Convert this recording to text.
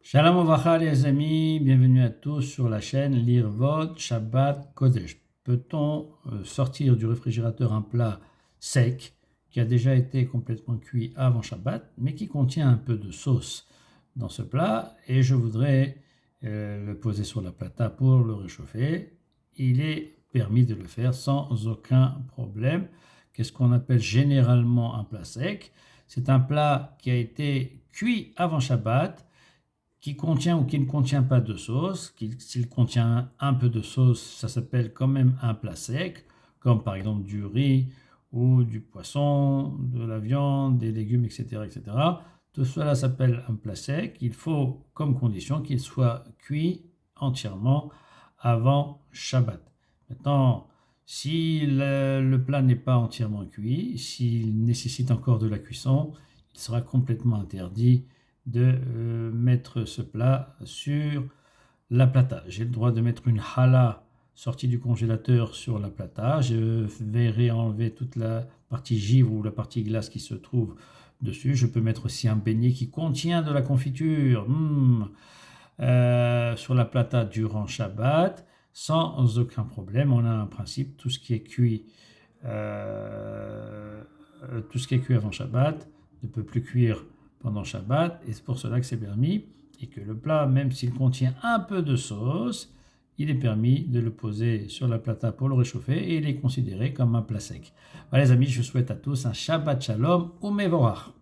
Shalom Ovacha les amis, bienvenue à tous sur la chaîne Lirvot Shabbat Kodesh. Peut-on sortir du réfrigérateur un plat sec qui a déjà été complètement cuit avant Shabbat, mais qui contient un peu de sauce dans ce plat et je voudrais le poser sur la plata pour le réchauffer. Il est permis de le faire sans aucun problème. Qu'est-ce qu'on appelle généralement un plat sec? C'est un plat qui a été cuit avant Shabbat, qui contient ou qui ne contient pas de sauce. S'il contient un peu de sauce, ça s'appelle quand même un plat sec, comme par exemple du riz ou du poisson, de la viande, des légumes, etc., etc. Tout cela s'appelle un plat sec. Il faut comme condition qu'il soit cuit entièrement avant Shabbat. Maintenant, si le plat n'est pas entièrement cuit, s'il nécessite encore de la cuisson, il sera complètement interdit de mettre ce plat sur la plata. J'ai le droit de mettre une challah sortie du congélateur sur la plata. Je vais enlever toute la partie givre ou la partie glace qui se trouve dessus. Je peux mettre aussi un beignet qui contient de la confiture sur la plata durant Shabbat sans aucun problème. On a un principe, tout ce qui est cuit avant Shabbat ne peut plus cuire pendant Shabbat, et c'est pour cela que c'est permis, et que le plat, même s'il contient un peu de sauce, il est permis de le poser sur la plata pour le réchauffer, et il est considéré comme un plat sec. Voilà les amis, je souhaite à tous un Shabbat Shalom ou Mevorach.